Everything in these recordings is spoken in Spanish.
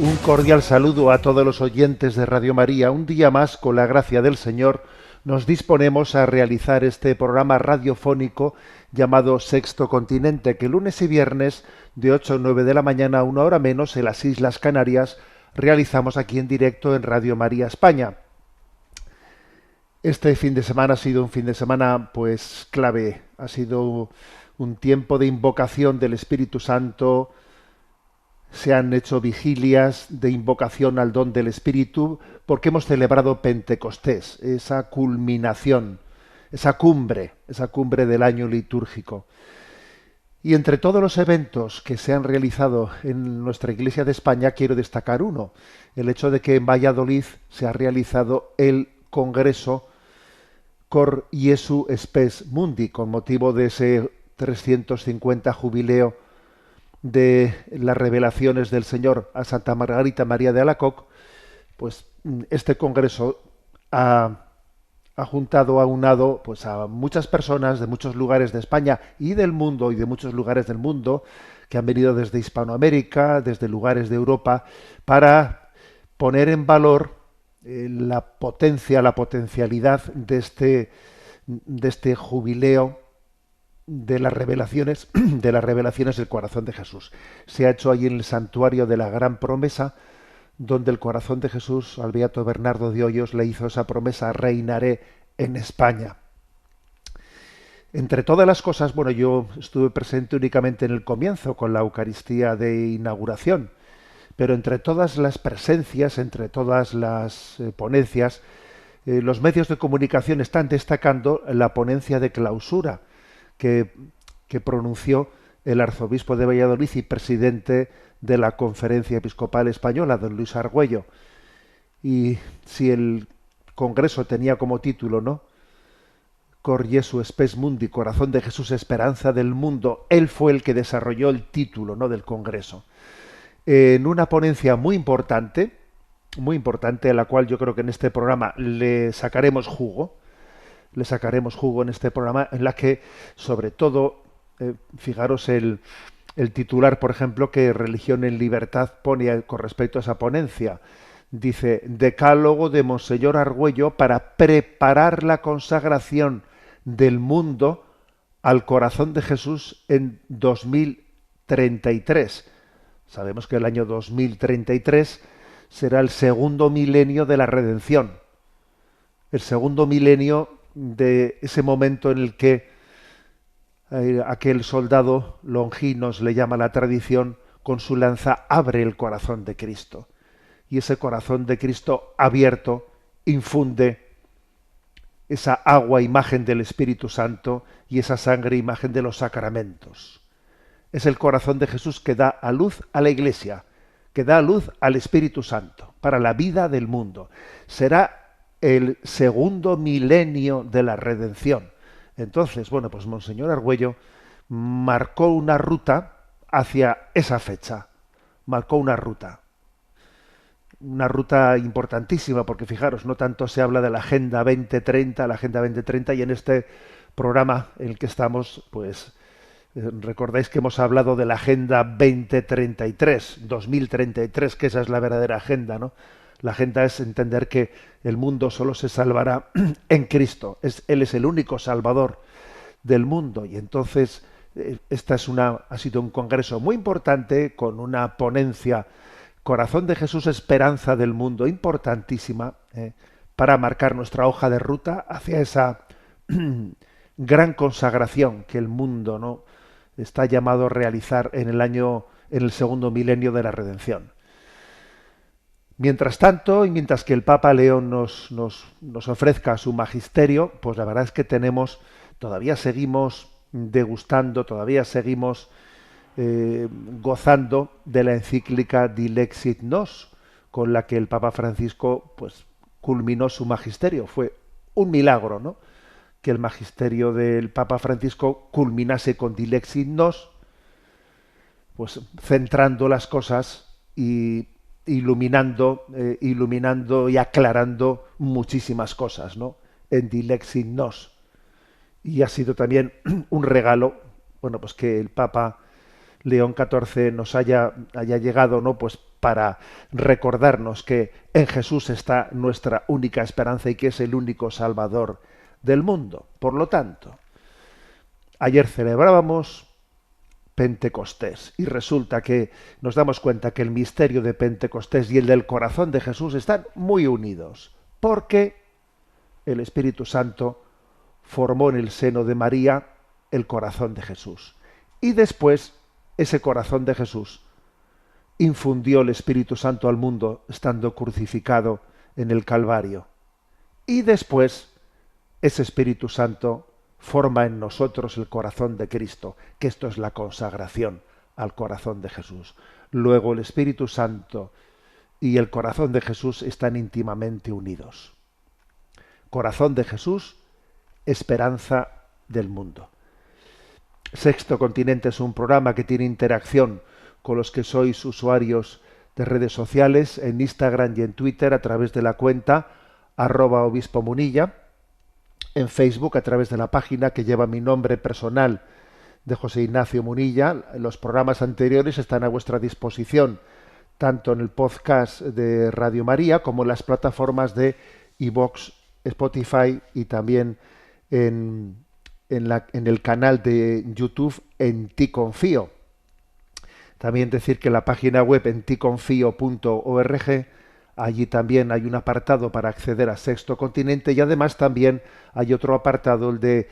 Un cordial saludo a todos los oyentes de Radio María. Un día más, con la gracia del Señor, nos disponemos a realizar este programa radiofónico llamado Sexto Continente, que lunes y viernes de 8 a 9 de la mañana, una hora menos, en las Islas Canarias, realizamos aquí en directo en Radio María España. Este fin de semana ha sido un fin de semana pues clave. Ha sido un tiempo de invocación del Espíritu Santo. Se han hecho vigilias de invocación al don del Espíritu porque hemos celebrado Pentecostés, esa culminación, esa cumbre del año litúrgico. Y entre todos los eventos que se han realizado en nuestra Iglesia de España, quiero destacar uno, el hecho de que en Valladolid se ha realizado el Congreso Cor Jesu Spes Mundi, con motivo de ese 350 jubileo de las revelaciones del Señor a Santa Margarita María de Alacoque. Pues este congreso ha juntado, ha aunado pues a muchas personas de muchos lugares de España y del mundo, y de muchos lugares del mundo, que han venido desde Hispanoamérica, desde lugares de Europa, para poner en valor la potencia, la potencialidad de este jubileo de las revelaciones del corazón de Jesús. Se ha hecho ahí en el santuario de la Gran Promesa, donde el corazón de Jesús, al beato Bernardo de Hoyos, le hizo esa promesa: reinaré en España. Entre todas las cosas, bueno, yo estuve presente únicamente en el comienzo con la Eucaristía de inauguración, pero entre todas las presencias, entre todas las ponencias, los medios de comunicación están destacando la ponencia de clausura que, que pronunció el arzobispo de Valladolid y presidente de la Conferencia Episcopal Española, don Luis Argüello. Y si el Congreso tenía como título, ¿no?, Cor Jesu Spes Mundi, Corazón de Jesús, Esperanza del Mundo, él fue el que desarrolló el título, ¿no?, del Congreso. En una ponencia muy importante, a la cual yo creo que en este programa le sacaremos jugo en este programa, en la que, sobre todo, fijaros el titular, por ejemplo, que Religión en Libertad pone con respecto a esa ponencia. Dice: Decálogo de Monseñor Argüello para preparar la consagración del mundo al corazón de Jesús en 2033. Sabemos que el año 2033 será el segundo milenio de la redención, el segundo milenio de ese momento en el que aquel soldado Longinos, le llama la tradición, con su lanza abre el corazón de Cristo. Y ese corazón de Cristo abierto infunde esa agua, imagen del Espíritu Santo, y esa sangre, imagen de los sacramentos. Es el corazón de Jesús que da a luz a la Iglesia, que da a luz al Espíritu Santo para la vida del mundo. Será el segundo milenio de la redención. Entonces, bueno, pues Monseñor Argüello marcó una ruta hacia esa fecha. Marcó una ruta importantísima, porque fijaros, no tanto se habla de la Agenda 2030, y en este programa en el que estamos, pues recordáis que hemos hablado de la Agenda 2033, que esa es la verdadera agenda, ¿no? La agenda es entender que el mundo solo se salvará en Cristo. Él es el único salvador del mundo. Y entonces ha sido un congreso muy importante, con una ponencia, Corazón de Jesús, Esperanza del Mundo, importantísima, para marcar nuestra hoja de ruta hacia esa gran consagración que el mundo, ¿no?, está llamado a realizar en el segundo milenio de la redención. Mientras tanto, y mientras que el Papa León nos ofrezca su magisterio, pues la verdad es que todavía seguimos degustando, todavía seguimos gozando de la encíclica Dilexit Nos, con la que el Papa Francisco pues culminó su magisterio. Fue un milagro, ¿no?, que el magisterio del Papa Francisco culminase con Dilexit Nos, pues centrando las cosas y iluminando y aclarando muchísimas cosas, ¿no?, en Dilexit Nos. Y ha sido también un regalo, bueno, pues que el Papa León XIV nos haya llegado, ¿no? Pues para recordarnos que en Jesús está nuestra única esperanza y que es el único Salvador del mundo. Por lo tanto, ayer celebrábamos Pentecostés y resulta que nos damos cuenta que el misterio de Pentecostés y el del corazón de Jesús están muy unidos, porque el Espíritu Santo formó en el seno de María el corazón de Jesús. Y después ese corazón de Jesús infundió el Espíritu Santo al mundo estando crucificado en el Calvario. Y después ese Espíritu Santo forma en nosotros el corazón de Cristo, que esto es la consagración al corazón de Jesús. Luego el Espíritu Santo y el corazón de Jesús están íntimamente unidos. Corazón de Jesús, esperanza del mundo. Sexto Continente es un programa que tiene interacción con los que sois usuarios de redes sociales en Instagram y en Twitter a través de la cuenta @obispomunilla, en Facebook a través de la página que lleva mi nombre personal de José Ignacio Munilla. Los programas anteriores están a vuestra disposición tanto en el podcast de Radio María como en las plataformas de iVoox, Spotify y también en el canal de YouTube En Ti Confío. También decir que la página web enticonfio.org, allí también hay un apartado para acceder a Sexto Continente y además también hay otro apartado, el de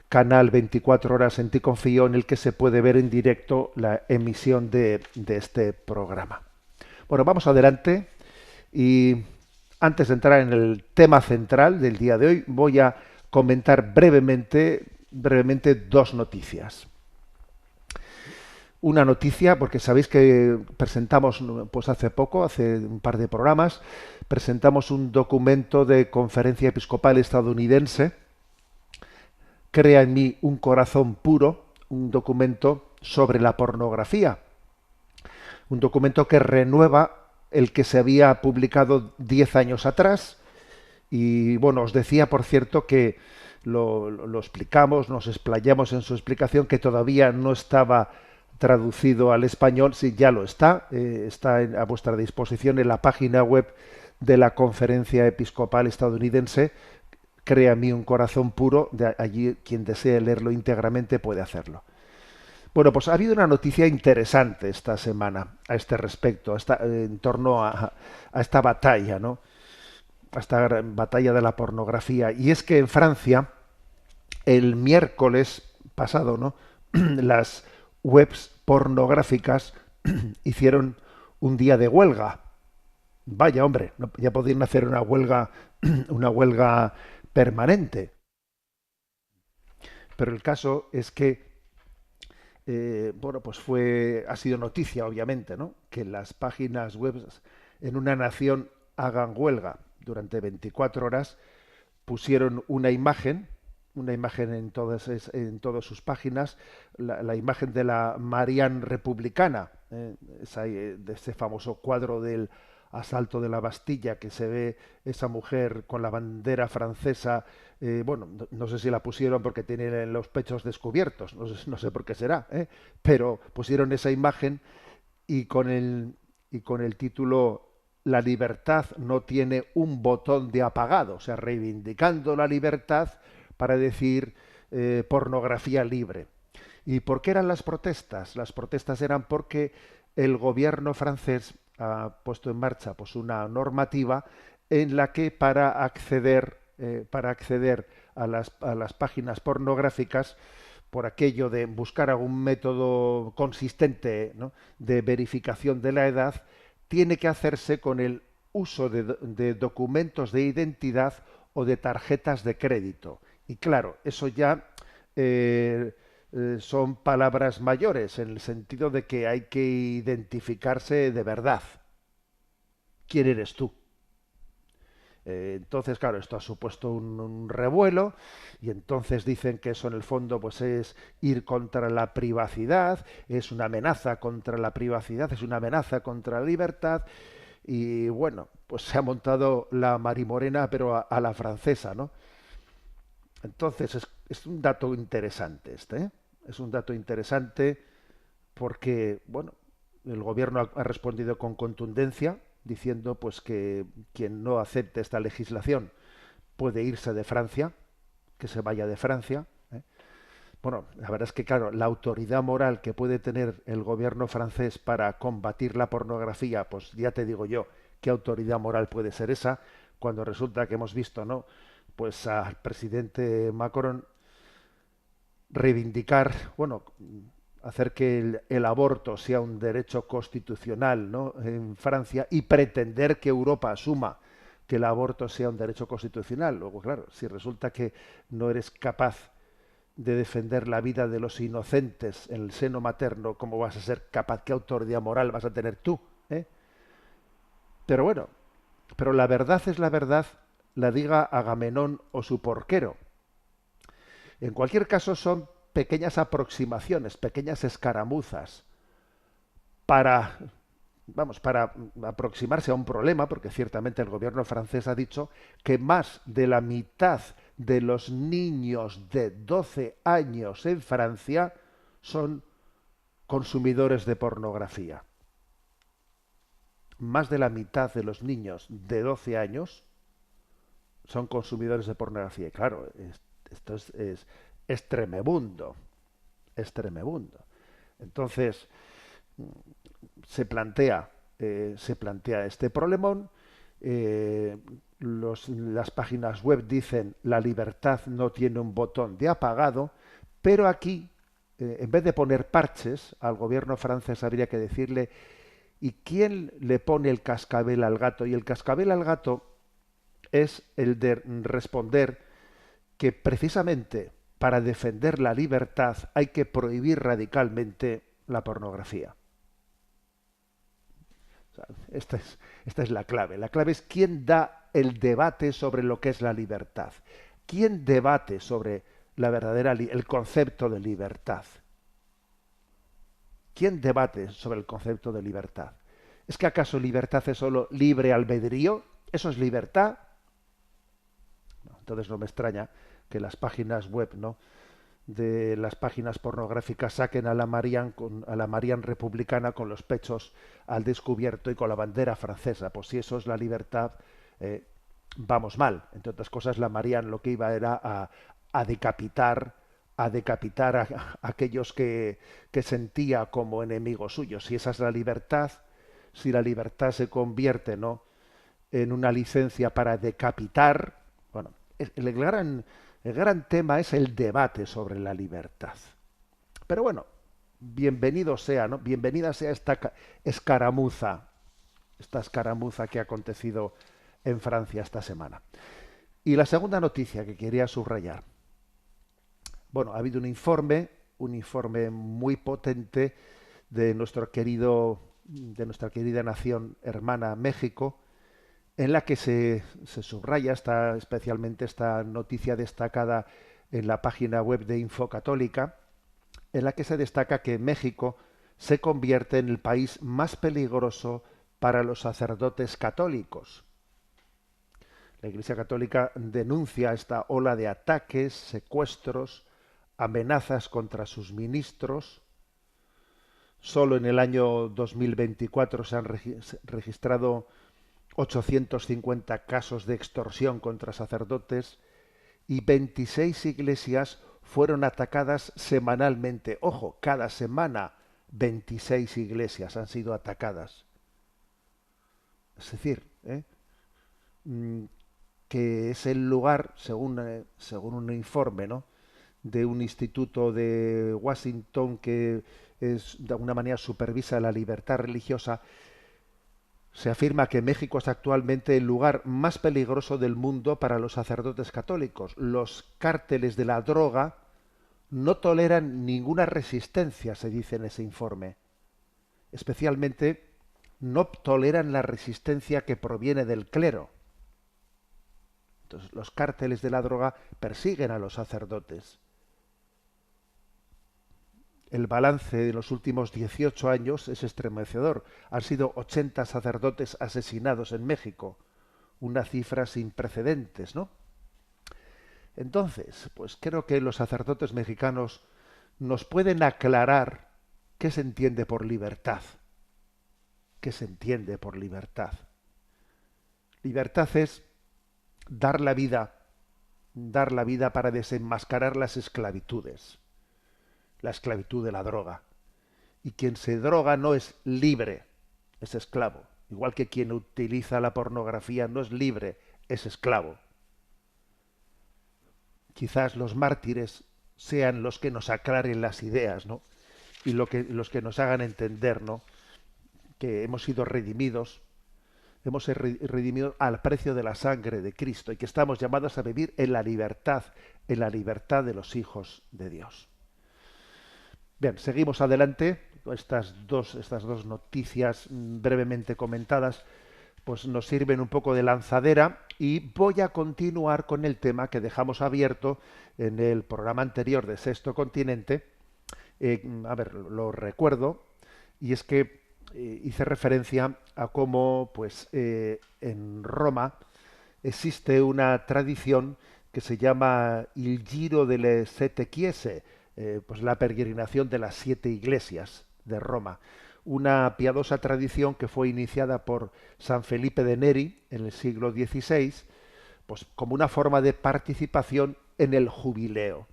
Canal 24 Horas En Ti Confío, en el que se puede ver en directo la emisión de este programa. Bueno, vamos adelante y antes de entrar en el tema central del día de hoy voy a comentar brevemente dos noticias. Una noticia, porque sabéis que presentamos, pues hace poco, hace un par de programas, presentamos un documento de Conferencia Episcopal Estadounidense, Crea en mí un corazón puro, un documento sobre la pornografía, un documento que renueva el que se había publicado 10 años atrás. Y bueno, os decía, por cierto, que lo explicamos, nos explayamos en su explicación, que todavía no estaba traducido al español. Sí, ya lo está, está a vuestra disposición en la página web de la Conferencia Episcopal Estadounidense, Crea en mí un corazón puro. De allí quien desee leerlo íntegramente puede hacerlo. Bueno, pues ha habido una noticia interesante esta semana a este respecto, en torno a esta batalla, ¿no? A esta gran batalla de la pornografía. Y es que en Francia, el miércoles pasado, ¿no? Las webs pornográficas hicieron un día de huelga. Vaya, hombre, ya podían hacer una huelga permanente. Pero el caso es que bueno, pues ha sido noticia, obviamente, ¿no? Que las páginas web en una nación hagan huelga durante 24 horas, pusieron una imagen en todas sus páginas, la imagen de la Marianne republicana, de ese famoso cuadro del asalto de la Bastilla, que se ve esa mujer con la bandera francesa. Bueno, no sé si la pusieron porque tiene los pechos descubiertos, no sé por qué será, pero pusieron esa imagen y con el título La libertad no tiene un botón de apagado, o sea, reivindicando la libertad para decir pornografía libre. ¿Y por qué eran las protestas? Las protestas eran porque el gobierno francés ha puesto en marcha, pues, una normativa en la que para acceder a las páginas pornográficas, por aquello de buscar algún método consistente, ¿no?, de verificación de la edad, tiene que hacerse con el uso de documentos de identidad o de tarjetas de crédito. Y claro, eso ya son palabras mayores, en el sentido de que hay que identificarse de verdad. ¿Quién eres tú? Entonces, claro, esto ha supuesto un revuelo, y entonces dicen que eso en el fondo pues es ir contra la privacidad, es una amenaza contra la privacidad, es una amenaza contra la libertad. Y bueno, pues se ha montado la marimorena, pero a la francesa, ¿no? Entonces es un dato interesante este, ¿eh? Es un dato interesante porque, bueno, el gobierno ha respondido con contundencia, diciendo pues que quien no acepte esta legislación puede irse de Francia, que se vaya de Francia. ¿Eh? Bueno, la verdad es que, claro, la autoridad moral que puede tener el gobierno francés para combatir la pornografía, pues ya te digo yo, ¿qué autoridad moral puede ser esa? Cuando resulta que hemos visto, ¿no? Pues al presidente Macron reivindicar, bueno, hacer que el aborto sea un derecho constitucional, ¿no? En Francia, y pretender que Europa asuma que el aborto sea un derecho constitucional. Luego, claro, si resulta que no eres capaz de defender la vida de los inocentes en el seno materno, ¿cómo vas a ser capaz? ¿Qué autoridad moral vas a tener tú? ¿Eh? Pero bueno, pero la verdad es la verdad, la diga Agamenón o su porquero. En cualquier caso, son pequeñas aproximaciones, pequeñas escaramuzas para, vamos, para aproximarse a un problema, porque ciertamente el gobierno francés ha dicho que más de la mitad de los niños de 12 años en Francia son consumidores de pornografía. Más de la mitad de los niños de 12 años son consumidores de pornografía. Y claro, esto es tremebundo, es tremebundo. Entonces, se plantea este problemón. Las páginas web dicen la libertad no tiene un botón de apagado, pero aquí, en vez de poner parches, al gobierno francés habría que decirle, ¿y quién le pone el cascabel al gato? Y el cascabel al gato es el de responder que precisamente para defender la libertad hay que prohibir radicalmente la pornografía. O sea, esta es la clave. La clave es quién da el debate sobre lo que es la libertad. ¿Quién debate sobre el concepto de libertad? ¿Quién debate sobre el concepto de libertad? ¿Es que acaso libertad es solo libre albedrío? ¿Eso es libertad? No, entonces no me extraña que las páginas web, ¿no?, de las páginas pornográficas saquen a la Marianne republicana con los pechos al descubierto y con la bandera francesa. Pues si eso es la libertad, vamos mal. Entre otras cosas, la Marianne lo que iba era a decapitar a aquellos que sentía como enemigos suyos. Si esa es la libertad, si la libertad se convierte, ¿no?, en una licencia para decapitar, bueno, el gran tema es el debate sobre la libertad. Pero bueno, bienvenido sea, ¿no? Bienvenida sea escaramuza, esta escaramuza que ha acontecido en Francia esta semana. Y la segunda noticia que quería subrayar. Bueno, ha habido un informe muy potente de de nuestra querida nación hermana México, en la que se subraya especialmente esta noticia destacada en la página web de Infocatólica, en la que se destaca que México se convierte en el país más peligroso para los sacerdotes católicos. La Iglesia Católica denuncia esta ola de ataques, secuestros, amenazas contra sus ministros. Solo en el año 2024 se han registrado 850 casos de extorsión contra sacerdotes y 26 iglesias fueron atacadas semanalmente. Ojo, cada semana 26 iglesias han sido atacadas. Es decir, mm, que es el lugar, según un informe, ¿no?, de un instituto de Washington que de alguna manera supervisa la libertad religiosa. Se afirma que México es actualmente el lugar más peligroso del mundo para los sacerdotes católicos. Los cárteles de la droga no toleran ninguna resistencia, se dice en ese informe. Especialmente no toleran la resistencia que proviene del clero. Entonces, los cárteles de la droga persiguen a los sacerdotes. El balance de los últimos 18 años es estremecedor. Han sido 80 sacerdotes asesinados en México. Una cifra sin precedentes, ¿no? Entonces, pues creo que los sacerdotes mexicanos nos pueden aclarar ¿Qué se entiende por libertad? ¿Qué se entiende por libertad? Libertad es dar dar la vida para desenmascarar las esclavitudes, la esclavitud de la droga. Y quien se droga no es libre, es esclavo. Igual que quien utiliza la pornografía no es libre, es esclavo. Quizás los mártires sean los que nos aclaren las ideas, ¿no? Y los que nos hagan entender, ¿no? Que hemos sido redimidos, hemos sido redimidos al precio de la sangre de Cristo y que estamos llamados a vivir en la libertad de los hijos de Dios. Bien, seguimos adelante. Estas dos noticias brevemente comentadas pues nos sirven un poco de lanzadera y voy a continuar con el tema que dejamos abierto en el programa anterior de Sexto Continente. A ver, lo recuerdo, y es que hice referencia a cómo pues, en Roma existe una tradición que se llama il Giro delle Sette Chiese, pues la peregrinación de las siete iglesias de Roma, una piadosa tradición que fue iniciada por San Felipe de Neri en el siglo XVI, pues como una forma de participación en el jubileo.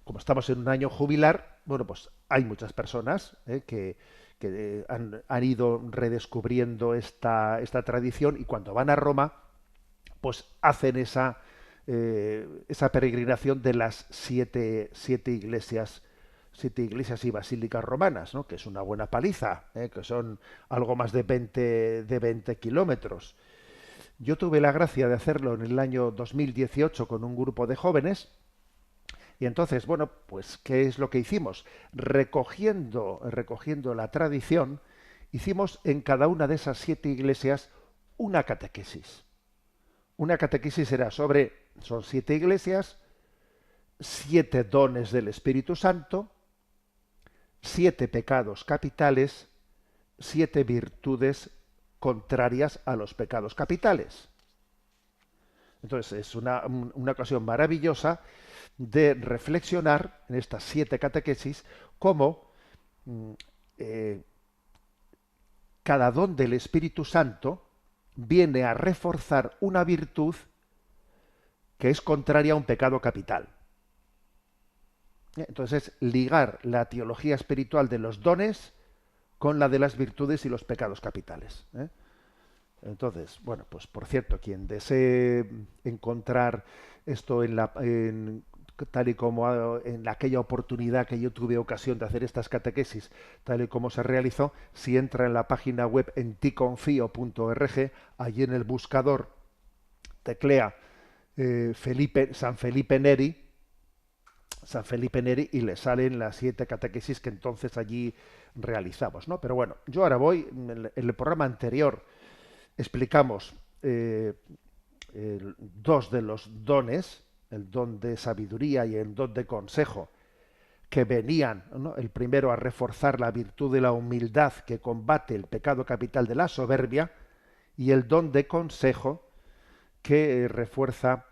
Como estamos en un año jubilar, bueno, pues hay muchas personas que han ido redescubriendo esta tradición y cuando van a Roma, pues hacen esa peregrinación de las siete iglesias y basílicas romanas, ¿no? Que es una buena paliza, que son algo más de 20 kilómetros. Yo tuve la gracia de hacerlo en el año 2018 con un grupo de jóvenes. Y entonces, bueno, pues, ¿qué es lo que hicimos? Recogiendo la tradición, hicimos en cada una de esas siete iglesias una catequesis. Una catequesis son siete iglesias, siete dones del Espíritu Santo, siete pecados capitales, siete virtudes contrarias a los pecados capitales. Entonces es una ocasión maravillosa de reflexionar en estas siete catequesis cómo eh, cada don del Espíritu Santo viene a reforzar una virtud que es contraria a un pecado capital. Entonces, ligar la teología espiritual de los dones con la de las virtudes y los pecados capitales. Entonces, bueno, pues por cierto, quien desee encontrar esto tal y como en aquella oportunidad que yo tuve ocasión de hacer estas catequesis, tal y como se realizó, si entra en la página web en ticonfio.org, allí en el buscador teclea San Felipe Neri y le salen las siete catequesis que entonces allí realizamos, ¿no? Pero bueno, yo ahora voy, en el programa anterior explicamos dos de los dones, el don de sabiduría y el don de consejo, que venían, ¿no? El primero a reforzar la virtud de la humildad que combate el pecado capital de la soberbia, y el don de consejo que refuerza,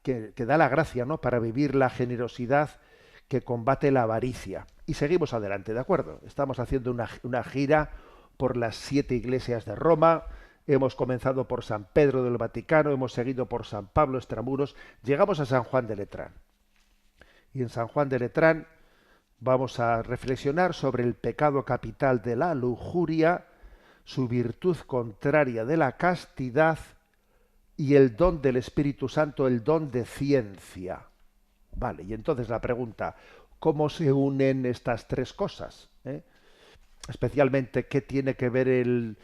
que da la gracia, ¿no? Para vivir la generosidad que combate la avaricia. Y seguimos adelante, ¿de acuerdo? Estamos haciendo una gira por las siete iglesias de Roma. Hemos comenzado por San Pedro del Vaticano, hemos seguido por San Pablo Extramuros, llegamos a San Juan de Letrán. Y en San Juan de Letrán vamos a reflexionar sobre el pecado capital de la lujuria, su virtud contraria de la castidad y el don del Espíritu Santo, el don de ciencia. Vale, y entonces la pregunta, ¿cómo se unen estas tres cosas? Especialmente, ¿qué tiene que ver el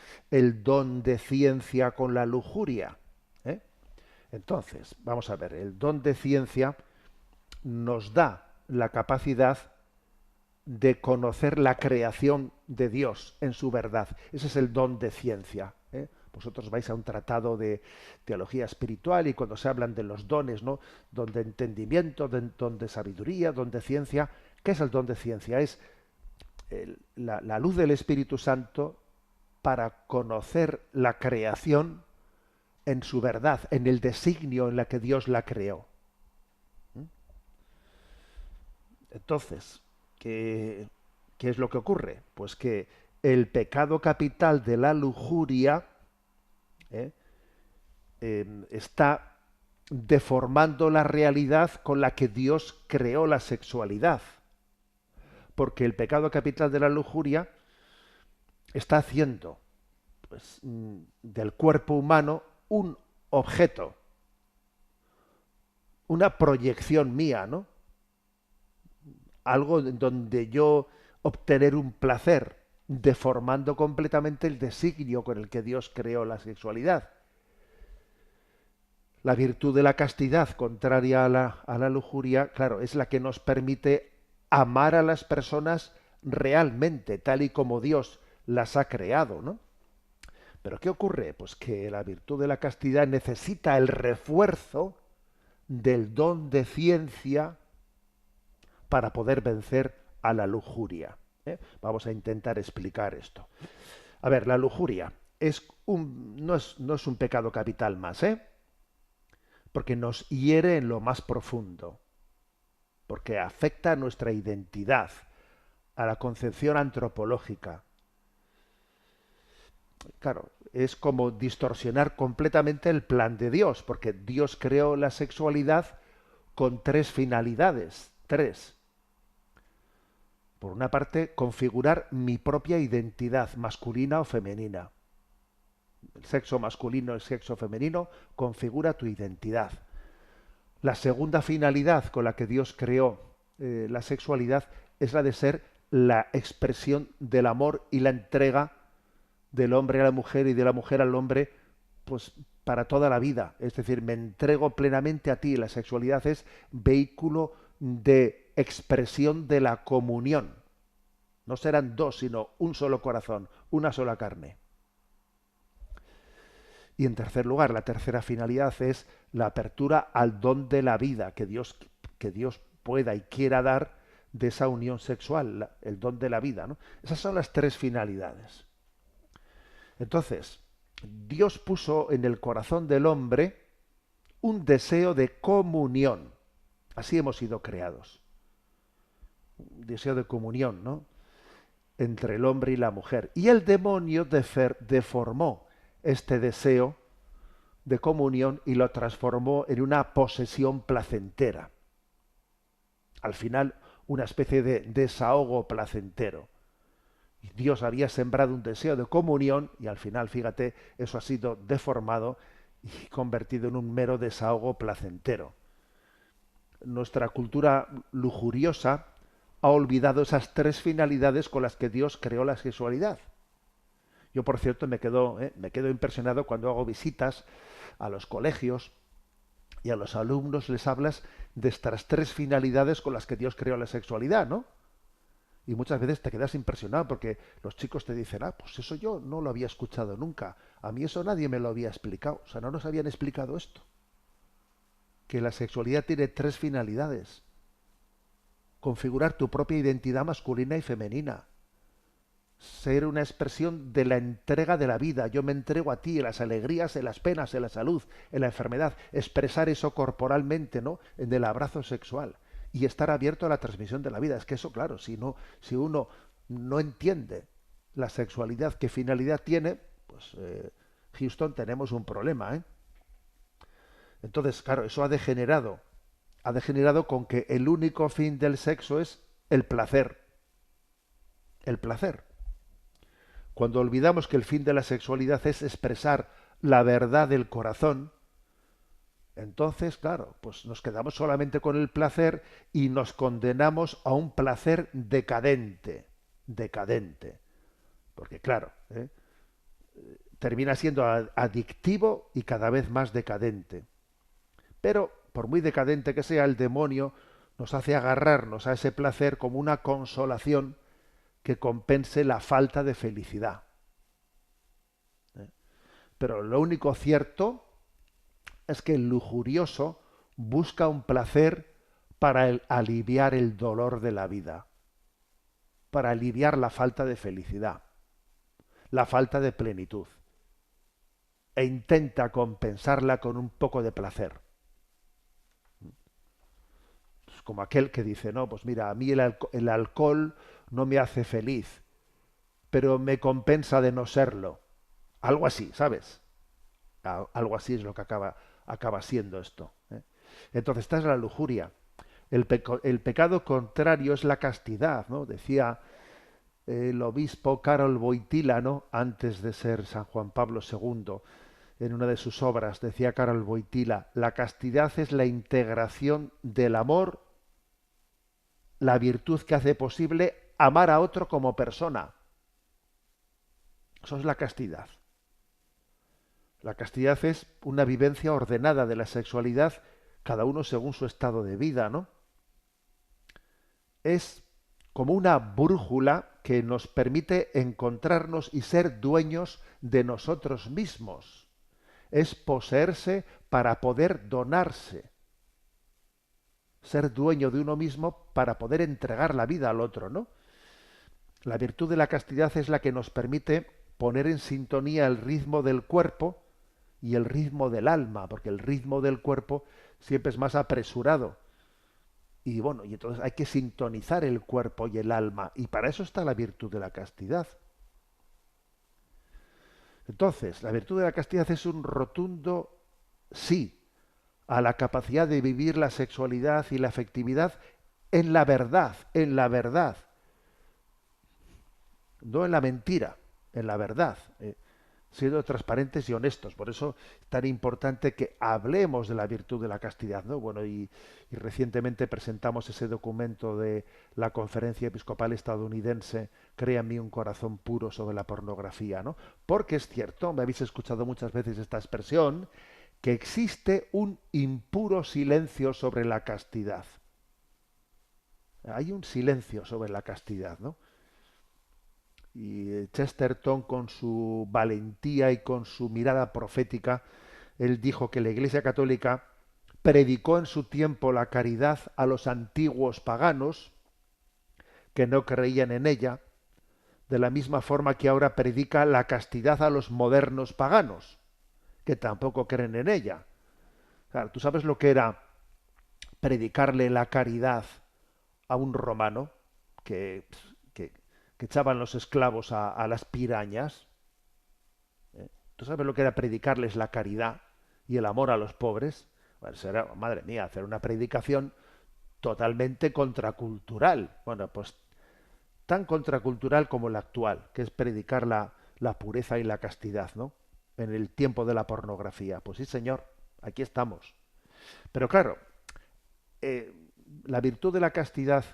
don de ciencia con la lujuria? Entonces, vamos a ver, el don de ciencia nos da la capacidad de conocer la creación de Dios en su verdad. Ese es el don de ciencia. Vosotros vais a un tratado de teología espiritual y cuando se hablan de los dones, ¿no? Don de entendimiento, don de sabiduría, don de ciencia. ¿Qué es el don de ciencia? Es la luz del Espíritu Santo para conocer la creación en su verdad, en el designio en la que Dios la creó. Entonces, ¿qué, qué es lo que ocurre? Pues que el pecado capital de la lujuria ¿eh? Está deformando la realidad con la que Dios creó la sexualidad. Porque el pecado capital de la lujuria está haciendo pues, del cuerpo humano un objeto, una proyección mía, ¿no? Algo en donde yo obtener un placer, deformando completamente el designio con el que Dios creó la sexualidad. La virtud de la castidad, contraria a la lujuria, claro, es la que nos permite amar a las personas realmente, tal y como Dios las ha creado, ¿no? Pero ¿qué ocurre? Pues que la virtud de la castidad necesita el refuerzo del don de ciencia para poder vencer a la lujuria. ¿Eh? Vamos a intentar explicar esto. A ver, la lujuria no es un pecado capital más, ¿eh? Porque nos hiere en lo más profundo, porque afecta a nuestra identidad, a la concepción antropológica. Claro, es como distorsionar completamente el plan de Dios, porque Dios creó la sexualidad con tres finalidades. Tres. Por una parte, configurar mi propia identidad masculina o femenina. El sexo masculino, el sexo femenino, configura tu identidad. La segunda finalidad con la que Dios creó la sexualidad es la de ser la expresión del amor y la entrega del hombre a la mujer y de la mujer al hombre, pues para toda la vida. Es decir, me entrego plenamente a ti. La sexualidad es vehículo de expresión de la comunión. No serán dos, sino un solo corazón, una sola carne. Y en tercer lugar, la tercera finalidad es la apertura al don de la vida que Dios pueda y quiera dar de esa unión sexual, el don de la vida, ¿no? Esas son las tres finalidades. Entonces, Dios puso en el corazón del hombre un deseo de comunión. Así hemos sido creados. Un deseo de comunión, ¿no? Entre el hombre y la mujer. Y el demonio deformó este deseo de comunión y lo transformó en una posesión placentera. Al final, una especie de desahogo placentero. Dios había sembrado un deseo de comunión y al final, fíjate, eso ha sido deformado y convertido en un mero desahogo placentero. Nuestra cultura lujuriosa ha olvidado esas tres finalidades con las que Dios creó la sexualidad. Yo, por cierto, me quedo impresionado cuando hago visitas a los colegios y a los alumnos les hablas de estas tres finalidades con las que Dios creó la sexualidad, ¿no? Y muchas veces te quedas impresionado porque los chicos te dicen, pues eso yo no lo había escuchado nunca. A mí eso nadie me lo había explicado. O sea, no nos habían explicado esto. Que la sexualidad tiene tres finalidades. Configurar tu propia identidad masculina y femenina. Ser una expresión de la entrega de la vida. Yo me entrego a ti en las alegrías, en las penas, en la salud, en la enfermedad. Expresar eso corporalmente, ¿no? En el abrazo sexual. Y estar abierto a la transmisión de la vida. Es que eso, claro, si uno no entiende la sexualidad, qué finalidad tiene, pues, Houston, tenemos un problema, ¿eh? Entonces, claro, eso ha degenerado. Ha degenerado con que el único fin del sexo es el placer. El placer. Cuando olvidamos que el fin de la sexualidad es expresar la verdad del corazón, entonces, claro, pues nos quedamos solamente con el placer y nos condenamos a un placer decadente, decadente. Porque claro, termina siendo adictivo y cada vez más decadente. Pero, por muy decadente que sea, el demonio nos hace agarrarnos a ese placer como una consolación que compense la falta de felicidad. Pero lo único cierto es que el lujurioso busca un placer para aliviar el dolor de la vida, para aliviar la falta de felicidad, la falta de plenitud, e intenta compensarla con un poco de placer. como aquel que dice, no, pues mira, a mí el alcohol no me hace feliz, pero me compensa de no serlo. Algo así, ¿sabes? Algo así es lo que acaba siendo esto. ¿Eh? Entonces, esta es la lujuria. El pecado contrario es la castidad, ¿no? Decía el obispo Karol Wojtyla, ¿no? Antes de ser San Juan Pablo II, en una de sus obras, decía Karol Wojtyla, la castidad es la integración del amor, la virtud que hace posible amar a otro como persona. Eso es la castidad. La castidad es una vivencia ordenada de la sexualidad, cada uno según su estado de vida, ¿no? Es como una brújula que nos permite encontrarnos y ser dueños de nosotros mismos. Es poseerse para poder donarse. Ser dueño de uno mismo para poder entregar la vida al otro, ¿no? La virtud de la castidad es la que nos permite poner en sintonía el ritmo del cuerpo y el ritmo del alma, porque el ritmo del cuerpo siempre es más apresurado. Y bueno, y entonces hay que sintonizar el cuerpo y el alma, y para eso está la virtud de la castidad. Entonces, la virtud de la castidad es un rotundo sí a la capacidad de vivir la sexualidad y la afectividad en la verdad, no en la mentira, en la verdad, siendo transparentes y honestos. Por eso es tan importante que hablemos de la virtud de la castidad, ¿no? Bueno, y recientemente presentamos ese documento de la Conferencia Episcopal Estadounidense, Crea en mí un corazón puro sobre la pornografía, ¿no? Porque es cierto, me habéis escuchado muchas veces esta expresión, que existe un impuro silencio sobre la castidad. Hay un silencio sobre la castidad, ¿no? Y Chesterton, con su valentía y con su mirada profética, él dijo que la Iglesia Católica predicó en su tiempo la caridad a los antiguos paganos que no creían en ella, de la misma forma que ahora predica la castidad a los modernos paganos, que tampoco creen en ella. Claro, ¿tú sabes lo que era predicarle la caridad a un romano que, que, que echaban los esclavos a las pirañas? ¿Eh? ¿Tú sabes lo que era predicarles la caridad y el amor a los pobres? Bueno, eso era, madre mía, hacer una predicación totalmente contracultural. Bueno, pues tan contracultural como la actual, que es predicar la pureza y la castidad, ¿no? En el tiempo de la pornografía. Pues sí, señor, aquí estamos. Pero claro, eh, la virtud de la castidad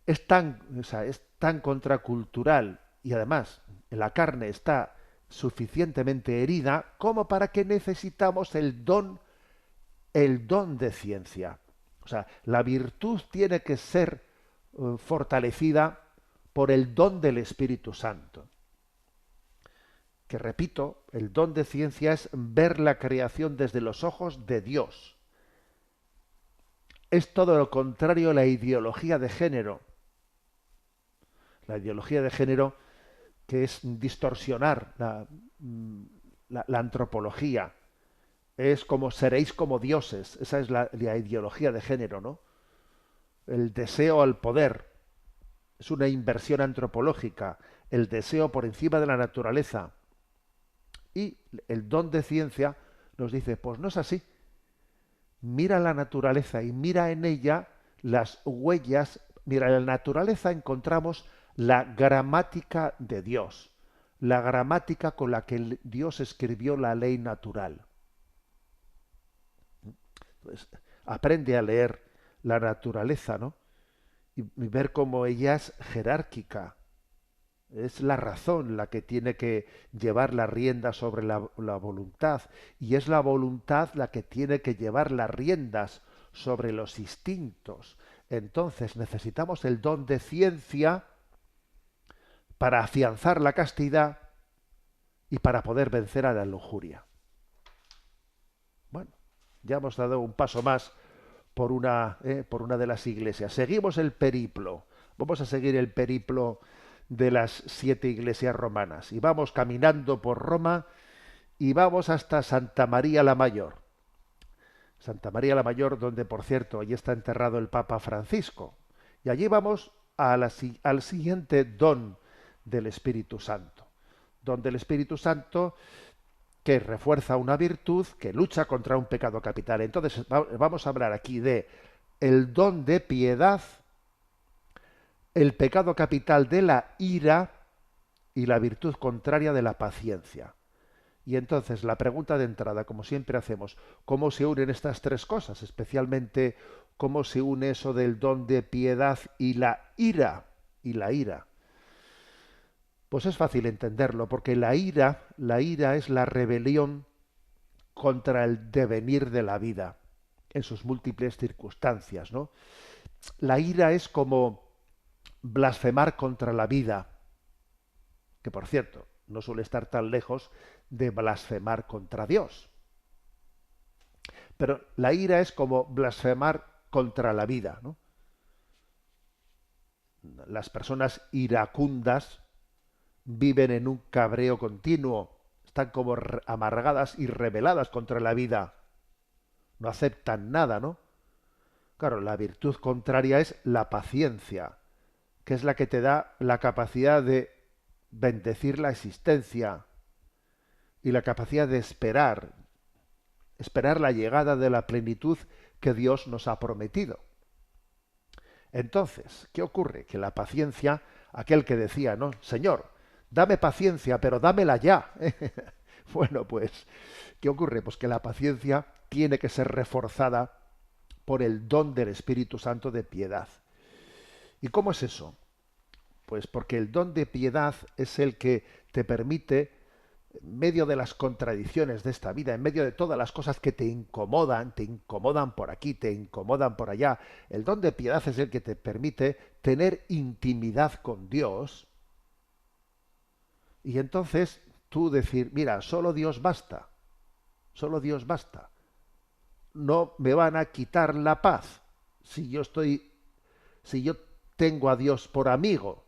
es tan, o sea, es tan contracultural y además la carne está suficientemente herida como para que necesitamos el don de ciencia. O sea, la virtud tiene que ser fortalecida por el don del Espíritu Santo. Que repito, el don de ciencia es ver la creación desde los ojos de Dios. Es todo lo contrario a la ideología de género. La ideología de género que es distorsionar la antropología. Es como seréis como dioses. Esa es la ideología de género, ¿no? El deseo al poder. Es una inversión antropológica. El deseo por encima de la naturaleza. Y el don de ciencia nos dice, pues no es así. Mira la naturaleza y mira en ella las huellas. Mira, en la naturaleza encontramos la gramática de Dios, la gramática con la que Dios escribió la ley natural. Entonces, aprende a leer la naturaleza, ¿no? Y ver cómo ella es jerárquica. Es la razón la que tiene que llevar la rienda sobre la voluntad, y es la voluntad la que tiene que llevar las riendas sobre los instintos. Entonces necesitamos el don de ciencia para afianzar la castidad y para poder vencer a la lujuria. Bueno, ya hemos dado un paso más por una de las iglesias. Seguimos el periplo. Vamos a seguir el periplo de las 7 iglesias romanas. Y vamos caminando por Roma y vamos hasta Santa María la Mayor. Santa María la Mayor, donde por cierto allí está enterrado el Papa Francisco. Y allí vamos al siguiente don del Espíritu Santo. Don del Espíritu Santo que refuerza una virtud que lucha contra un pecado capital. Entonces vamos a hablar aquí de el don de piedad, el pecado capital de la ira y la virtud contraria de la paciencia. Y entonces la pregunta de entrada, como siempre hacemos, ¿cómo se unen estas tres cosas? Especialmente, ¿cómo se une eso del don de piedad y la ira? Y la ira. Pues es fácil entenderlo, porque la ira es la rebelión contra el devenir de la vida en sus múltiples circunstancias, ¿no? La ira es como blasfemar contra la vida, que por cierto, no suele estar tan lejos de blasfemar contra Dios. Pero la ira es como blasfemar contra la vida, ¿no? Las personas iracundas viven en un cabreo continuo, están como amargadas y rebeladas contra la vida, no aceptan nada, ¿no? Claro, la virtud contraria es la paciencia, que es la que te da la capacidad de bendecir la existencia y la capacidad de esperar la llegada de la plenitud que Dios nos ha prometido. Entonces, ¿qué ocurre? Que la paciencia, aquel que decía, ¿no? Señor, dame paciencia, pero dámela ya. Bueno, pues, ¿qué ocurre? Pues que la paciencia tiene que ser reforzada por el don del Espíritu Santo de piedad. ¿Y cómo es eso? Pues porque el don de piedad es el que te permite, en medio de las contradicciones de esta vida, en medio de todas las cosas que te incomodan por aquí, te incomodan por allá, el don de piedad es el que te permite tener intimidad con Dios y entonces tú decir, mira, solo Dios basta, solo Dios basta. No me van a quitar la paz si yo tengo a Dios por amigo.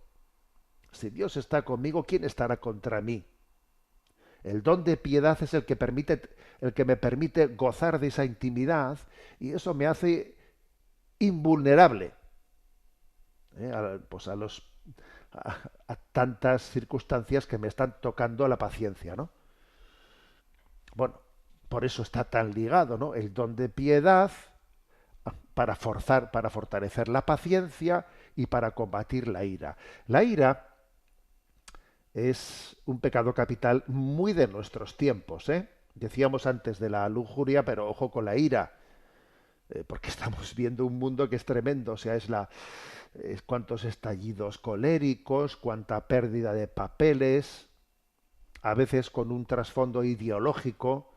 Si Dios está conmigo, ¿quién estará contra mí? El don de piedad es el que me permite gozar de esa intimidad y eso me hace invulnerable, pues a tantas circunstancias que me están tocando la paciencia, ¿no? Bueno, por eso está tan ligado, ¿no? El don de piedad para fortalecer la paciencia y para combatir la ira. La ira es un pecado capital muy de nuestros tiempos, ¿eh? Decíamos antes de la lujuria, pero ojo con la ira, porque estamos viendo un mundo que es tremendo, o sea, es cuántos estallidos coléricos, cuánta pérdida de papeles, a veces con un trasfondo ideológico,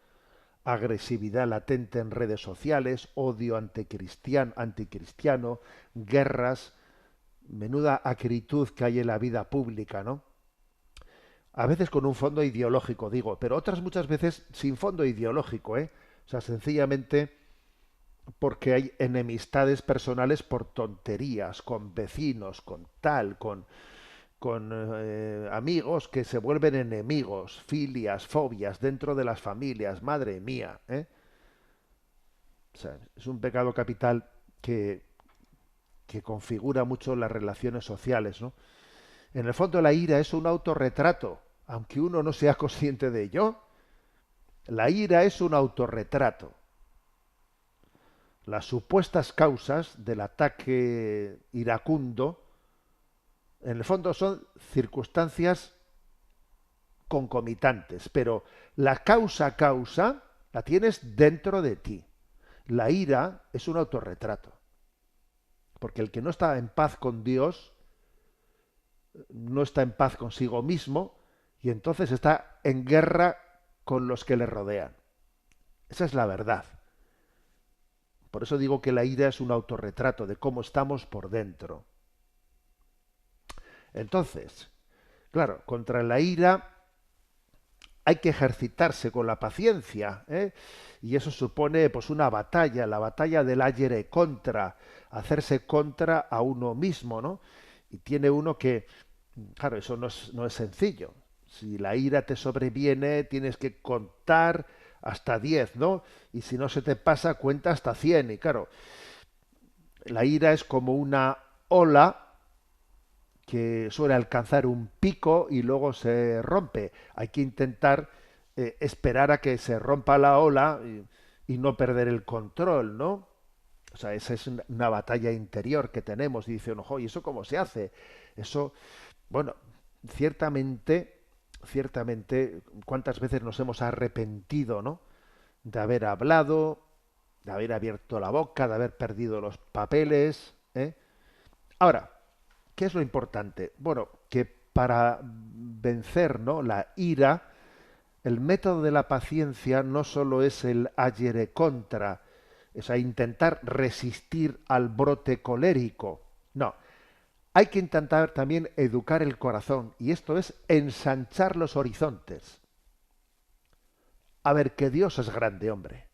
agresividad latente en redes sociales, odio anticristiano, guerras, menuda acritud que hay en la vida pública, ¿no? A veces con un fondo ideológico, digo, pero otras muchas veces sin fondo ideológico, ¿eh? O sea, sencillamente porque hay enemistades personales por tonterías, con vecinos, con tal, con amigos que se vuelven enemigos, filias, fobias dentro de las familias, madre mía, ¿eh? O sea, es un pecado capital que configura mucho las relaciones sociales, ¿no? En el fondo la ira es un autorretrato, aunque uno no sea consciente de ello. La ira es un autorretrato. Las supuestas causas del ataque iracundo, en el fondo son circunstancias concomitantes, pero la causa la tienes dentro de ti. La ira es un autorretrato, porque el que no está en paz con Dios no está en paz consigo mismo y entonces está en guerra con los que le rodean. Esa es la verdad. Por eso digo que la ira es un autorretrato de cómo estamos por dentro. Entonces, claro, contra la ira hay que ejercitarse con la paciencia, ¿eh? Y eso supone pues una batalla, la batalla del ayer contra, hacerse contra a uno mismo, ¿no? Y tiene uno que, claro, eso no es sencillo. Si la ira te sobreviene, tienes que contar hasta 10, ¿no? Y si no se te pasa, cuenta hasta 100. Y claro, la ira es como una ola que suele alcanzar un pico y luego se rompe. Hay que intentar esperar a que se rompa la ola y no perder el control, ¿no? O sea, esa es una batalla interior que tenemos. Y dice uno, "Jo, ¿y eso cómo se hace?". Eso, bueno, ciertamente, ciertamente, cuántas veces nos hemos arrepentido, ¿no? De haber hablado, de haber abierto la boca, de haber perdido los papeles, ¿eh? Ahora, ¿qué es lo importante? Bueno, que para vencer, ¿no?, la ira, el método de la paciencia no solo es el agere contra, es a intentar resistir al brote colérico. No, hay que intentar también educar el corazón, y esto es ensanchar los horizontes. A ver, que Dios es grande, hombre.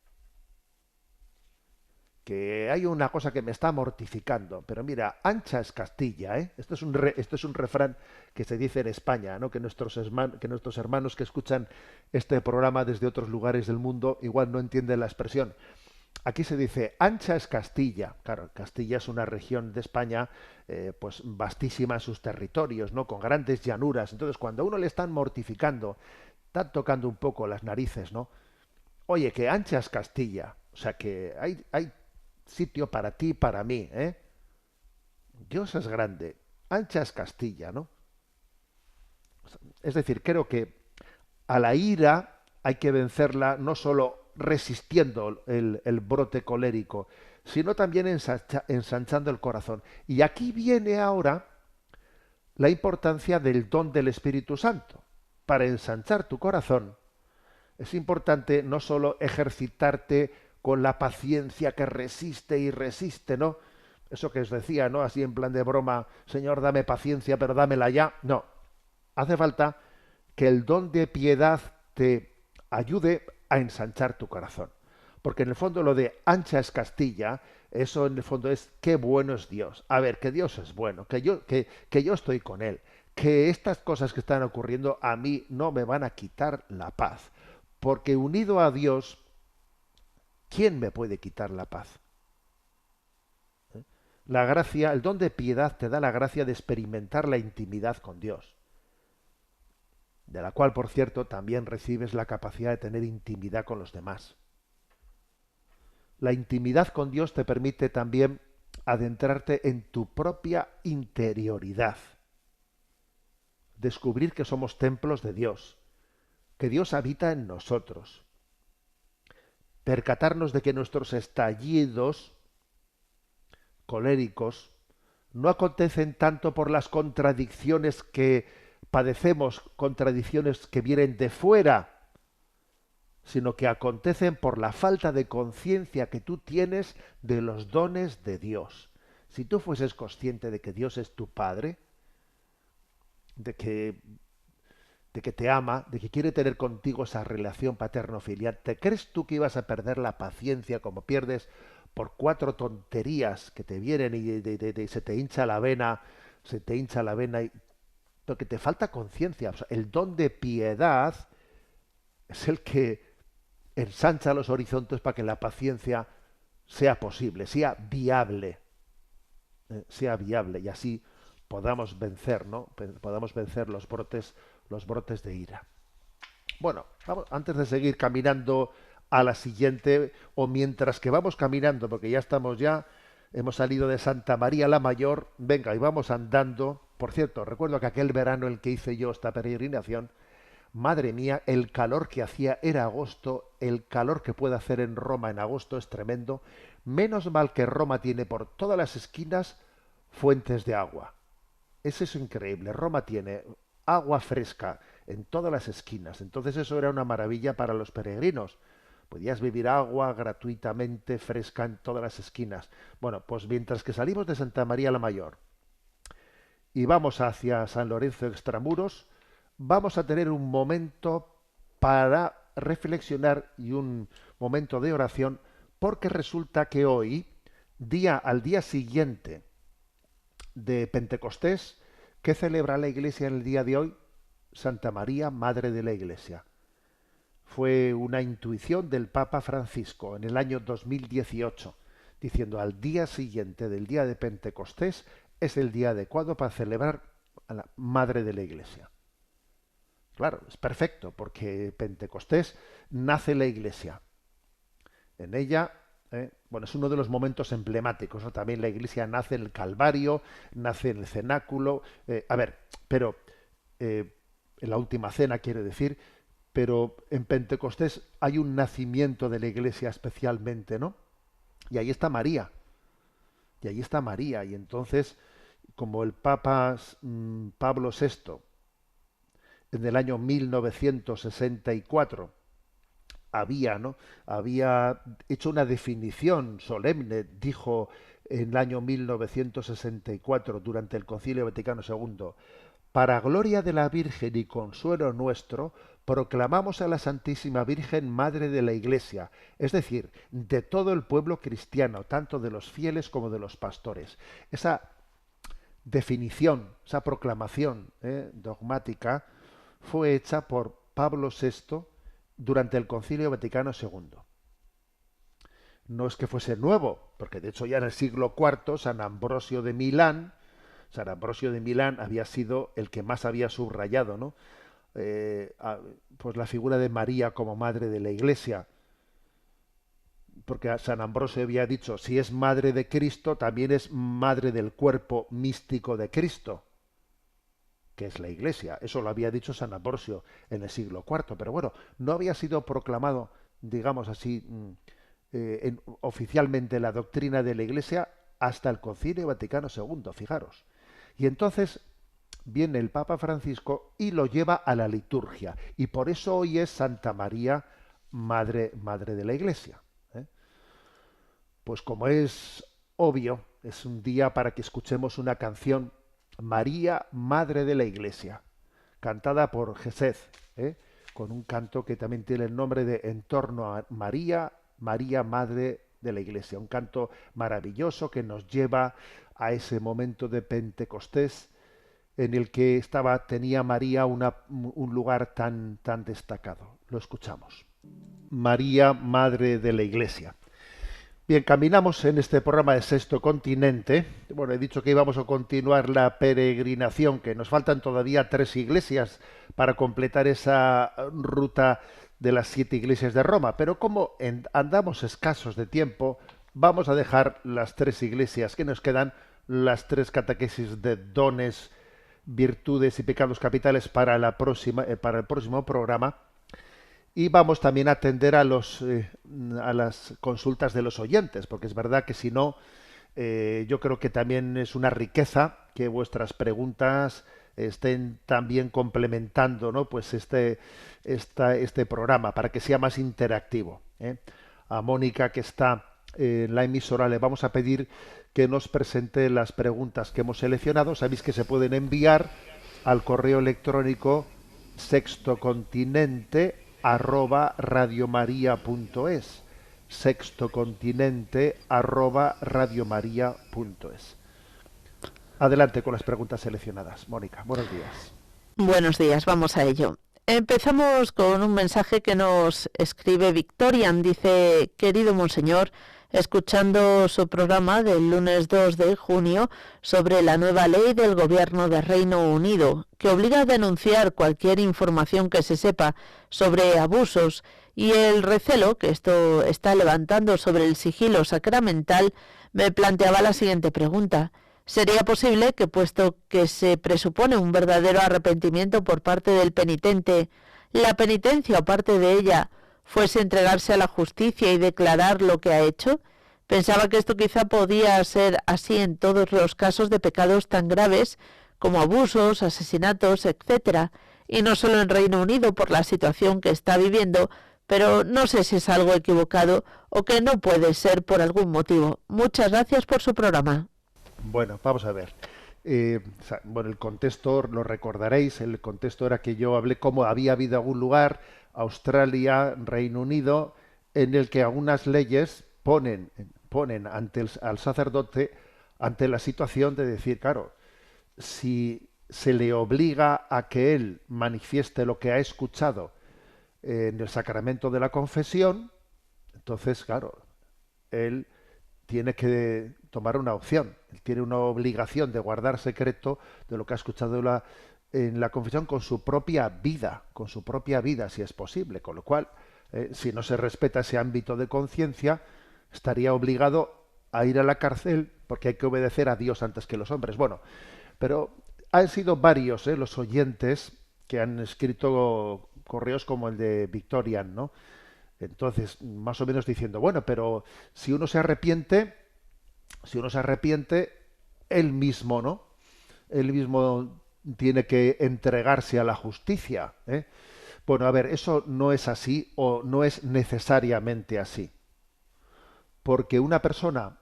Que hay una cosa que me está mortificando, pero mira, ancha es Castilla, ¿eh? Esto es un refrán que se dice en España, ¿no? Que nuestros hermanos que escuchan este programa desde otros lugares del mundo igual no entienden la expresión. Aquí se dice, ancha es Castilla. Claro, Castilla es una región de España, pues vastísima en sus territorios, ¿no? Con grandes llanuras. Entonces, cuando a uno le están mortificando, están tocando un poco las narices, ¿no? Oye, que ancha es Castilla. O sea que hay sitio para ti y para mí, ¿eh? Dios es grande. Ancha es Castilla, ¿no? Es decir, creo que a la ira hay que vencerla no solo resistiendo el brote colérico, sino también ensanchando el corazón. Y aquí viene ahora la importancia del don del Espíritu Santo. Para ensanchar tu corazón, es importante no solo ejercitarte con la paciencia que resiste y resiste, ¿no? Eso que os decía, ¿no? Así en plan de broma, Señor, dame paciencia, pero dámela ya. No, hace falta que el don de piedad te ayude a ensanchar tu corazón. Porque en el fondo lo de ancha es Castilla, eso en el fondo es qué bueno es Dios. A ver, que Dios es bueno, que yo estoy con Él, que estas cosas que están ocurriendo a mí no me van a quitar la paz. Porque unido a Dios, ¿quién me puede quitar la paz? La gracia, el don de piedad te da la gracia de experimentar la intimidad con Dios, de la cual, por cierto, también recibes la capacidad de tener intimidad con los demás. La intimidad con Dios te permite también adentrarte en tu propia interioridad, descubrir que somos templos de Dios, que Dios habita en nosotros, percatarnos de que nuestros estallidos coléricos no acontecen tanto por las contradicciones que padecemos, contradicciones que vienen de fuera, sino que acontecen por la falta de conciencia que tú tienes de los dones de Dios. Si tú fueses consciente de que Dios es tu Padre, de que, de que te ama, de que quiere tener contigo esa relación paterno-filial, ¿te crees tú que ibas a perder la paciencia como pierdes por cuatro tonterías que te vienen y se te hincha la vena, se te hincha la vena y porque te falta conciencia? O sea, el don de piedad es el que ensancha los horizontes para que la paciencia sea posible, sea viable y así podamos vencer, ¿no? Podamos vencer los brotes de ira. Bueno, vamos, antes de seguir caminando a la siguiente, o mientras que vamos caminando, porque hemos salido de Santa María la Mayor, venga, y vamos andando. Por cierto, recuerdo que aquel verano en el que hice yo esta peregrinación, madre mía, el calor que hacía era agosto, el calor que puede hacer en Roma en agosto es tremendo. Menos mal que Roma tiene por todas las esquinas fuentes de agua. Es eso increíble. Roma tiene agua fresca en todas las esquinas. Entonces eso era una maravilla para los peregrinos. Podías beber agua gratuitamente fresca en todas las esquinas. Bueno, pues mientras que salimos de Santa María la Mayor y vamos hacia San Lorenzo Extramuros, vamos a tener un momento para reflexionar y un momento de oración, porque resulta que hoy, al día siguiente de Pentecostés, ¿qué celebra la Iglesia en el día de hoy? Santa María, Madre de la Iglesia. fue una intuición del Papa Francisco en el año 2018, diciendo al día siguiente del día de Pentecostés es el día adecuado para celebrar a la Madre de la Iglesia. Claro, es perfecto, porque Pentecostés nace la Iglesia. En ella, bueno, es uno de los momentos emblemáticos, ¿no? También la Iglesia nace en el Calvario, nace en el cenáculo. Pero en la última cena, quiere decir, pero en Pentecostés hay un nacimiento de la Iglesia especialmente, ¿no? Y ahí está María. Y ahí está María. Y entonces, como el Papa Pablo VI, en el año 1964, había hecho una definición solemne, dijo en el año 1964, durante el Concilio Vaticano II, para gloria de la Virgen y consuelo nuestro, proclamamos a la Santísima Virgen Madre de la Iglesia, es decir, de todo el pueblo cristiano, tanto de los fieles como de los pastores. Esa definición, esa proclamación dogmática, fue hecha por Pablo VI durante el Concilio Vaticano II. No es que fuese nuevo, porque de hecho ya en el siglo IV San Ambrosio de Milán había sido el que más había subrayado, ¿no? Pues la figura de María como madre de la Iglesia, porque San Ambrosio había dicho, si es madre de Cristo, también es madre del cuerpo místico de Cristo, que es la Iglesia. Eso lo había dicho San Ambrosio en el siglo IV, pero bueno, no había sido proclamado, digamos así, oficialmente la doctrina de la Iglesia hasta el Concilio Vaticano II, fijaros. Y entonces viene el Papa Francisco y lo lleva a la liturgia. Y por eso hoy es Santa María, Madre de la Iglesia. Pues como es obvio, es un día para que escuchemos una canción, María, Madre de la Iglesia, cantada por Gesed, con un canto que también tiene el nombre de En torno a María, María, Madre de la Iglesia. Un canto maravilloso que nos lleva a ese momento de Pentecostés en el que tenía María un lugar tan destacado. Lo escuchamos. María, Madre de la Iglesia. Bien, caminamos en este programa de Sexto Continente. Bueno, he dicho que íbamos a continuar la peregrinación, que nos faltan todavía 3 iglesias para completar esa ruta de las 7 iglesias de Roma. Pero como andamos escasos de tiempo, vamos a dejar las 3 iglesias que nos quedan, las 3 catequesis de dones, virtudes y pecados capitales para el próximo programa. Y vamos también a atender a las consultas de los oyentes, porque es verdad que si no, yo creo que también es una riqueza que vuestras preguntas estén también complementando, ¿no? Pues este programa para que sea más interactivo. A Mónica, que está en la emisora, le vamos a pedir que nos presente las preguntas que hemos seleccionado. Sabéis que se pueden enviar al correo electrónico sextocontinente@radiomaria.es, sextocontinente@radiomaria.es. Adelante con las preguntas seleccionadas. Mónica, buenos días. Buenos días, vamos a ello. Empezamos con un mensaje que nos escribe Victorian. Dice: querido Monseñor, escuchando su programa del lunes 2 de junio sobre la nueva ley del Gobierno de Reino Unido, que obliga a denunciar cualquier información que se sepa sobre abusos, y el recelo que esto está levantando sobre el sigilo sacramental, me planteaba la siguiente pregunta. ¿Sería posible que, puesto que se presupone un verdadero arrepentimiento por parte del penitente, la penitencia o parte de ella fuese entregarse a la justicia y declarar lo que ha hecho? Pensaba que esto quizá podía ser así en todos los casos de pecados tan graves como abusos, asesinatos, etcétera, y no solo en Reino Unido por la situación que está viviendo, pero no sé si es algo equivocado o que no puede ser por algún motivo. Muchas gracias por su programa. Bueno, vamos a ver. Bueno, el contexto, lo recordaréis, el contexto era que yo hablé cómo había habido algún lugar, Australia, Reino Unido, en el que algunas leyes ponen al sacerdote ante la situación de decir, claro, si se le obliga a que él manifieste lo que ha escuchado en el sacramento de la confesión, entonces, claro, él tiene que tomar una opción. Él tiene una obligación de guardar secreto de lo que ha escuchado en la confesión con su propia vida, si es posible. Con lo cual, si no se respeta ese ámbito de conciencia, estaría obligado a ir a la cárcel porque hay que obedecer a Dios antes que los hombres. Bueno, pero han sido varios los oyentes que han escrito correos como el de Victorian, ¿no? Entonces, más o menos diciendo, bueno, pero si uno se arrepiente, él mismo, ¿no? Él mismo tiene que entregarse a la justicia, ¿eh? Bueno, a ver, eso no es así o no es necesariamente así. Porque una persona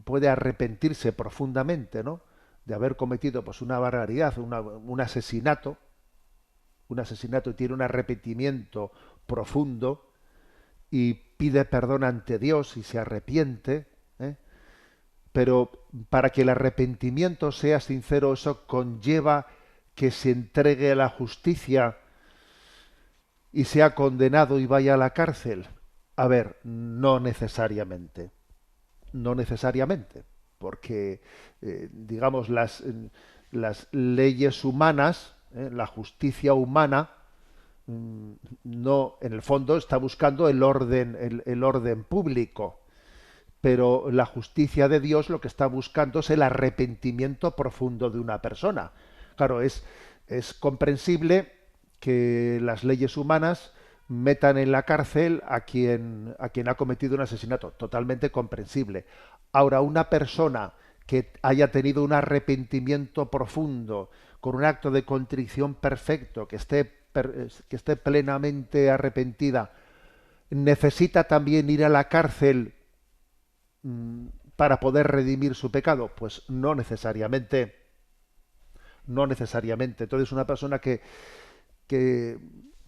puede arrepentirse profundamente, ¿no? De haber cometido pues una barbaridad, un asesinato y tiene un arrepentimiento profundo y pide perdón ante Dios y se arrepiente, ¿eh? Pero para que el arrepentimiento sea sincero, eso conlleva que se entregue a la justicia y sea condenado y vaya a la cárcel. A ver, no necesariamente. No necesariamente. Porque, digamos, las leyes humanas, la justicia humana, no, en el fondo está buscando el orden público, pero la justicia de Dios lo que está buscando es el arrepentimiento profundo de una persona. Claro, es comprensible que las leyes humanas metan en la cárcel a quien ha cometido un asesinato, totalmente comprensible. Ahora, una persona que haya tenido un arrepentimiento profundo, con un acto de contrición perfecto, que esté plenamente arrepentida, necesita también ir a la cárcel para poder redimir su pecado. Pues no necesariamente, no necesariamente. Entonces, una persona que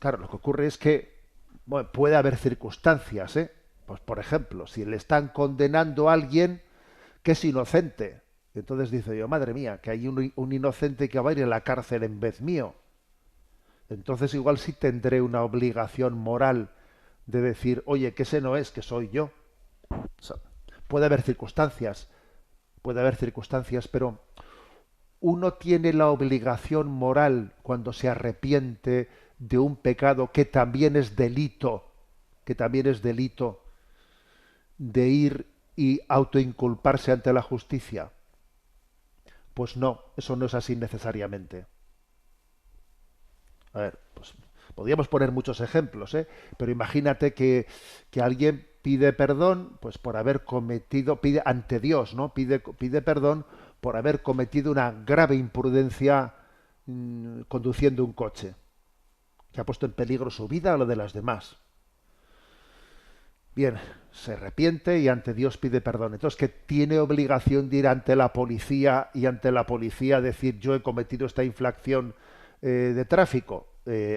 claro, lo que ocurre es que bueno, puede haber circunstancias, ¿eh? Pues por ejemplo, si le están condenando a alguien que es inocente, entonces dice yo, madre mía, que hay un inocente que va a ir a la cárcel en vez mío. Entonces igual sí tendré una obligación moral de decir, oye, que ese no es, que soy yo. O sea, puede haber circunstancias, pero uno tiene la obligación moral cuando se arrepiente de un pecado que también es delito, de ir y autoinculparse ante la justicia. Pues no, eso no es así necesariamente. A ver, pues podríamos poner muchos ejemplos, ¿eh? Pero imagínate que alguien pide perdón, pues por haber cometido, pide ante Dios, ¿no? Pide perdón por haber cometido una grave imprudencia conduciendo un coche, que ha puesto en peligro su vida o lo de las demás. Bien, se arrepiente y ante Dios pide perdón. Entonces, que tiene obligación de ir ante la policía y ante la policía decir yo he cometido esta infracción de tráfico.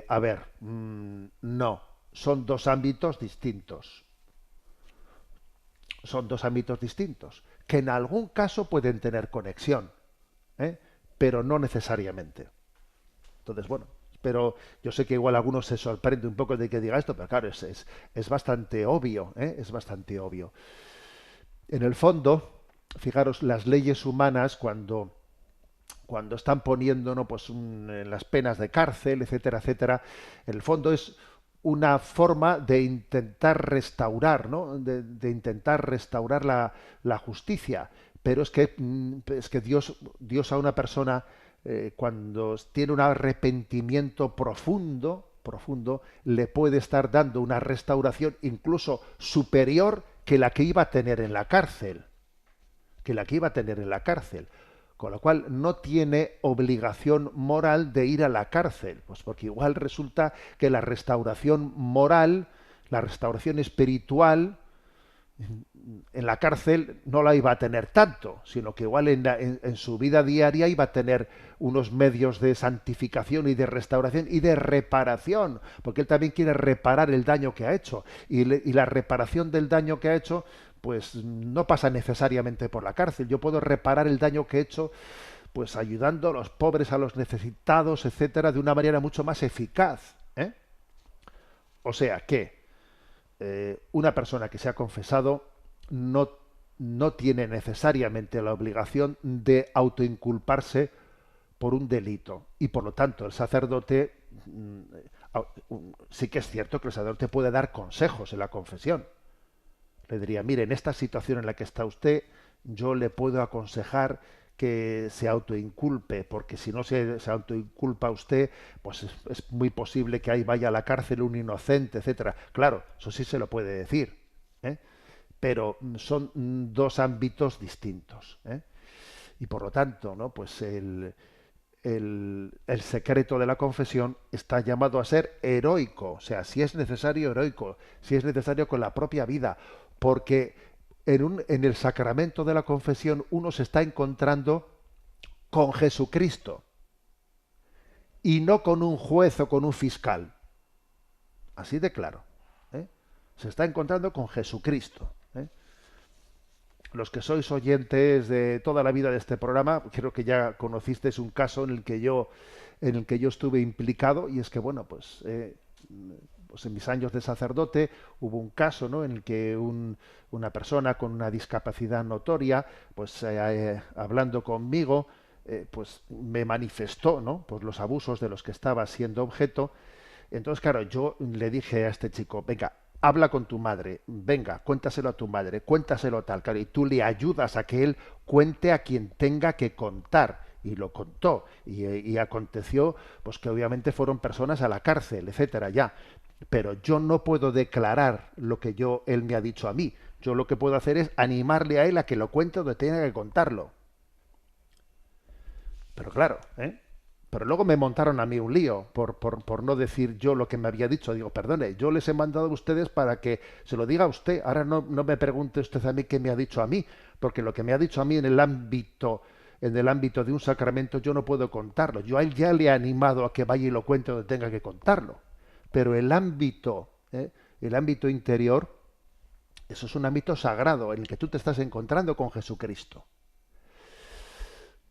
A ver, no, son dos ámbitos distintos. Son dos ámbitos distintos, que en algún caso pueden tener conexión, ¿eh? Pero no necesariamente. Entonces, bueno, pero yo sé que igual algunos se sorprende un poco de que diga esto, pero claro, es bastante obvio, ¿eh? Es bastante obvio. En el fondo, fijaros, las leyes humanas cuando están poniendo, ¿no? Pues las penas de cárcel, etcétera, etcétera, en el fondo es una forma de intentar restaurar, ¿no? De intentar restaurar la justicia. Pero es que Dios a una persona cuando tiene un arrepentimiento profundo, le puede estar dando una restauración incluso superior que la que iba a tener en la cárcel, con lo cual no tiene obligación moral de ir a la cárcel, pues porque igual resulta que la restauración moral, la restauración espiritual, en la cárcel no la iba a tener tanto, sino que igual en su vida diaria iba a tener unos medios de santificación y de restauración y de reparación, porque él también quiere reparar el daño que ha hecho, y la reparación del daño que ha hecho pues no pasa necesariamente por la cárcel. Yo puedo reparar el daño que he hecho pues ayudando a los pobres, a los necesitados, etcétera, de una manera mucho más eficaz, ¿eh? O sea que una persona que se ha confesado no tiene necesariamente la obligación de autoinculparse por un delito. Y por lo tanto, el sacerdote, sí que es cierto que el sacerdote puede dar consejos en la confesión. Le diría, mire, en esta situación en la que está usted, yo le puedo aconsejar que se autoinculpe, porque si no se autoinculpa usted, pues es muy posible que ahí vaya a la cárcel un inocente, etcétera. Claro, eso sí se lo puede decir, ¿eh? Pero son dos ámbitos distintos, ¿eh? Y por lo tanto, ¿no? Pues el secreto de la confesión está llamado a ser heroico, o sea, si es necesario heroico, si es necesario con la propia vida, porque en el sacramento de la confesión uno se está encontrando con Jesucristo y no con un juez o con un fiscal. Así de claro, ¿eh? Se está encontrando con Jesucristo, ¿eh? Los que sois oyentes de toda la vida de este programa, creo que ya conocisteis un caso en el que yo estuve implicado, y es que, bueno, pues en mis años de sacerdote hubo un caso, ¿no?, en el que una persona con una discapacidad notoria, pues hablando conmigo, pues me manifestó, ¿no?, pues los abusos de los que estaba siendo objeto. Entonces, claro, yo le dije a este chico, venga, habla con tu madre, venga, cuéntaselo a tu madre, cuéntaselo tal, claro, y tú le ayudas a que él cuente a quien tenga que contar. Y lo contó, y aconteció pues que obviamente fueron personas a la cárcel, etcétera, ya. Pero yo no puedo declarar lo que él me ha dicho a mí. Yo lo que puedo hacer es animarle a él a que lo cuente donde tenga que contarlo. Pero claro, ¿eh? Pero luego me montaron a mí un lío por no decir yo lo que me había dicho. Digo, perdone, yo les he mandado a ustedes para que se lo diga a usted. Ahora no me pregunte usted a mí qué me ha dicho a mí, porque lo que me ha dicho a mí en el ámbito de un sacramento, yo no puedo contarlo. Yo a él ya le he animado a que vaya y lo cuente donde tenga que contarlo. Pero el ámbito interior, eso es un ámbito sagrado en el que tú te estás encontrando con Jesucristo.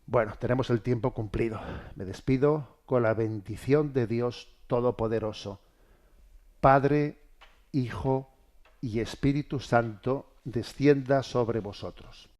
Bueno, tenemos el tiempo cumplido. Me despido con la bendición de Dios Todopoderoso, Padre, Hijo y Espíritu Santo, descienda sobre vosotros.